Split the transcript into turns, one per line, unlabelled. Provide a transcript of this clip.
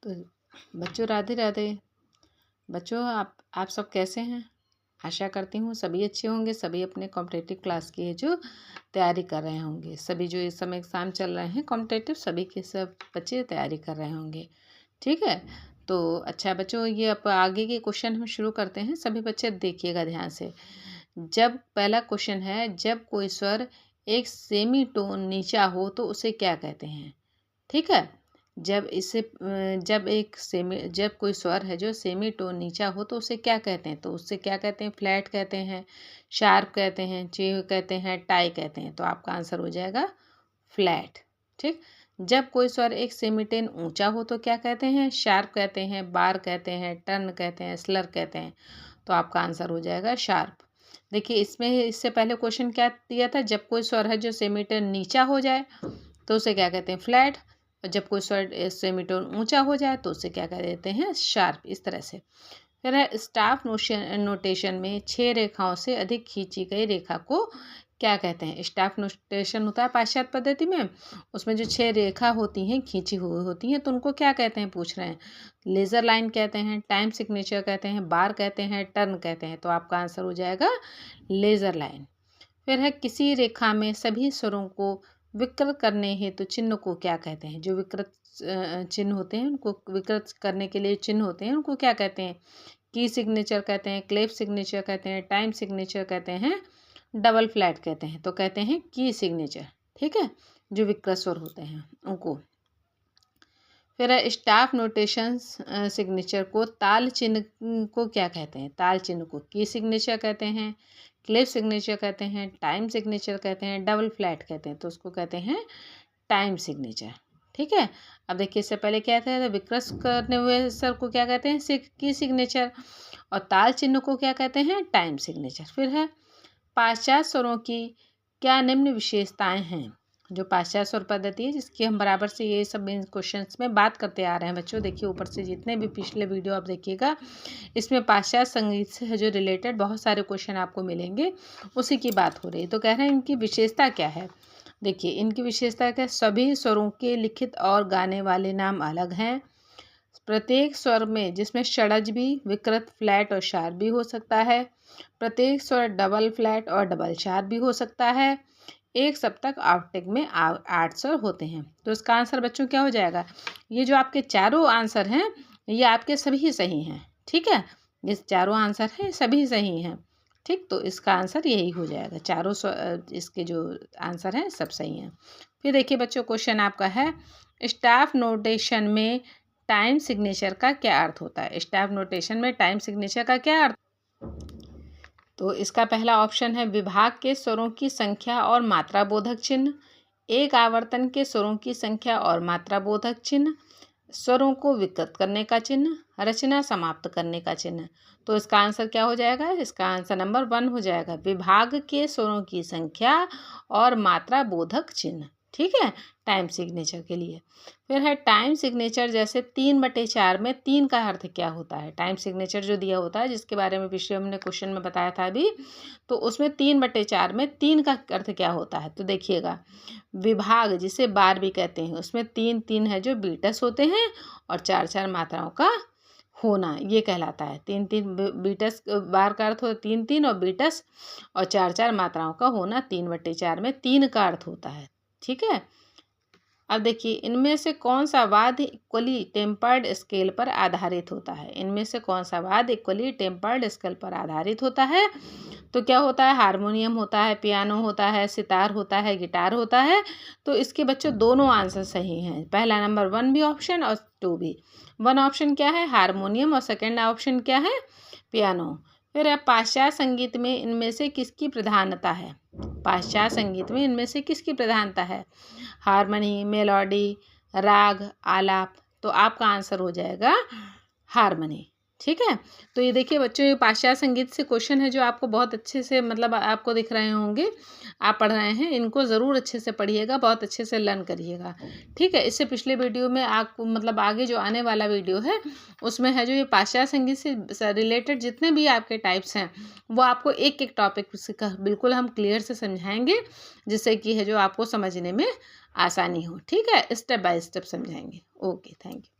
तो बच्चों राधे राधे। बच्चों आप सब कैसे हैं? आशा करती हूँ सभी अच्छे होंगे। सभी अपने कॉम्पिटिटिव क्लास की जो तैयारी कर रहे होंगे, सभी जो इस समय एग्ज़ाम चल रहे हैं कॉम्पिटिटिव, सभी के सब बच्चे तैयारी कर रहे होंगे। ठीक है, तो अच्छा बच्चों, ये अब आगे के क्वेश्चन हम शुरू करते हैं। सभी बच्चे देखिएगा ध्यान से। जब पहला क्वेश्चन है, जब कोई स्वर एक सेमी टोन नीचा हो तो उसे क्या कहते हैं? ठीक है, जब कोई स्वर है जो सेमी टोन नीचा हो तो उसे क्या कहते हैं? तो उससे क्या कहते हैं? फ्लैट कहते हैं, शार्प कहते हैं, चीव कहते हैं, टाई कहते हैं। तो आपका आंसर हो जाएगा फ्लैट। ठीक, जब कोई स्वर एक सेमीटोन ऊंचा हो तो क्या कहते हैं? शार्प कहते हैं, बार कहते हैं, टर्न कहते हैं, स्लर कहते हैं। तो आपका आंसर हो जाएगा शार्प। देखिए इसमें इससे पहले क्वेश्चन क्या दिया था? जब कोई स्वर है जो सेमीटोन नीचा हो जाए तो उसे क्या कहते हैं? फ्लैट। और जब कोई स्वर सेमीटोन ऊंचा हो जाए तो उसे क्या कह देते हैं? शार्प। इस तरह से। फिर है स्टाफ नोटेशन में 6 रेखाओं से अधिक खींची गई रेखा को क्या कहते हैं? स्टाफ नोटेशन होता है पाश्चात्य पद्धति में, उसमें जो 6 रेखा होती हैं खींची हुई होती हैं, तो उनको क्या कहते हैं पूछ रहे हैं। लेज़र लाइन कहते हैं, टाइम सिग्नेचर कहते हैं, बार कहते हैं, टर्न कहते हैं। तो आपका आंसर हो जाएगा लेज़र लाइन। फिर है किसी रेखा में सभी स्वरों को विकृत करने हेतु चिन्ह को क्या कहते हैं? जो विकृत चिन्ह होते हैं, उनको विकृत करने के लिए चिन्ह होते हैं, उनको क्या कहते हैं? की सिग्नेचर कहते हैं, क्लेफ सिग्नेचर कहते हैं, टाइम सिग्नेचर कहते हैं, डबल फ्लैट कहते हैं। तो कहते हैं की सिग्नेचर। ठीक है, जो विकृत स्वर होते हैं उनको। फिर है स्टाफ नोटेशन सिग्नेचर को ताल चिन्ह को क्या कहते हैं? ताल चिन्ह को की सिग्नेचर कहते हैं, क्लेफ सिग्नेचर कहते हैं, टाइम सिग्नेचर कहते हैं, डबल फ्लैट कहते हैं। तो उसको कहते हैं टाइम सिग्नेचर। ठीक है, अब देखिए इससे पहले क्या था? तो विकृत करने हुए स्वर को क्या कहते हैं? की सिग्नेचर। और ताल चिन्ह को क्या कहते हैं? Time signature. फिर है पाश्चात्य स्वरों की क्या निम्न विशेषताएं हैं? जो पाश्चात्य स्वर पद्धति है जिसकी हम बराबर से ये सब इन क्वेश्चंस में बात करते आ रहे हैं बच्चों। देखिए ऊपर से जितने भी पिछले वीडियो आप देखिएगा, इसमें पाश्चात्य संगीत से जो रिलेटेड बहुत सारे क्वेश्चन आपको मिलेंगे, उसी की बात हो रही है। तो कह रहे हैं इनकी विशेषता क्या है? देखिए इनकी विशेषता क्या? सभी स्वरों के लिखित और गाने वाले नाम अलग हैं। प्रत्येक स्वर में जिसमें षड्ज भी विकृत, फ्लैट और शार्प भी हो सकता है। प्रत्येक स्वर डबल फ्लैट और डबल शार्प भी हो सकता है। एक सप्तक आवर्तक में 8 स्वर होते हैं। तो इसका आंसर बच्चों क्या हो जाएगा? ये जो आपके चारों आंसर हैं ये आपके सभी सही हैं। ठीक है, ये चारों आंसर हैं सभी सही हैं। ठीक, तो इसका आंसर यही हो जाएगा। चारों इसके जो आंसर हैं सब सही हैं। फिर देखिए बच्चों क्वेश्चन आपका है, स्टाफ नोटेशन में टाइम सिग्नेचर का क्या अर्थ होता है? स्टाफ नोटेशन में टाइम सिग्नेचर का क्या अर्थ? तो इसका पहला ऑप्शन है विभाग के स्वरों की संख्या और मात्रा बोधक चिन्ह, एक आवर्तन के स्वरों की संख्या और मात्रा बोधक चिन्ह, स्वरों को विकृत करने का चिन्ह, रचना समाप्त करने का चिन्ह। तो इसका आंसर क्या हो जाएगा? इसका आंसर नंबर 1 हो जाएगा, विभाग के स्वरों की संख्या और मात्रा बोधक चिन्ह। ठीक है, टाइम सिग्नेचर के लिए। फिर है टाइम सिग्नेचर जैसे 3/4 में 3 का अर्थ क्या होता है? टाइम सिग्नेचर जो दिया होता है जिसके बारे में पिछले हमने क्वेश्चन में बताया था अभी, तो उसमें 3/4 में 3 का अर्थ क्या होता है? तो देखिएगा विभाग जिसे बार भी कहते हैं उसमें 3-3 है जो बीटस होते हैं और 4-4 मात्राओं का होना ये कहलाता है। 3-3 बीटस बार का अर्थ होता है 3-3 और बीटस और 4-4 मात्राओं का होना 3/4 में 3 का अर्थ होता है। ठीक है, अब देखिए इनमें से कौन सा वाद्य इक्वली टेम्पर्ड स्केल पर आधारित होता है? इनमें से कौन सा वाद्य इक्वली टेम्पर्ड स्केल पर आधारित होता है? तो क्या होता है? हारमोनियम होता है, पियानो होता है, सितार होता है, गिटार होता है। तो इसके बच्चों दोनों आंसर सही हैं। पहला नंबर 1 भी ऑप्शन और 2 भी। 1 ऑप्शन क्या है? हारमोनियम और सेकेंड ऑप्शन क्या है? पियानो। फिर अब पाश्चात्य संगीत में इनमें से किसकी प्रधानता है? पाश्चात्य संगीत में इनमें से किसकी प्रधानता है? हारमोनी, मेलोडी, राग, आलाप। तो आपका आंसर हो जाएगा हारमोनी। ठीक है, तो ये देखिए बच्चों ये पाश्चात्य संगीत से क्वेश्चन है जो आपको बहुत अच्छे से मतलब आपको दिख रहे होंगे, आप पढ़ रहे हैं, इनको ज़रूर अच्छे से पढ़िएगा, बहुत अच्छे से लर्न करिएगा। ठीक है, इससे पिछले वीडियो में आपको मतलब आगे जो आने वाला वीडियो है उसमें है जो ये पाश्चात्य संगीत से रिलेटेड जितने भी आपके टाइप्स हैं वो आपको एक एक टॉपिक का बिल्कुल हम क्लियर से समझाएंगे, जिससे कि है जो आपको समझने में आसानी हो। ठीक है, स्टेप बाय स्टेप समझाएंगे। Okay, thank you.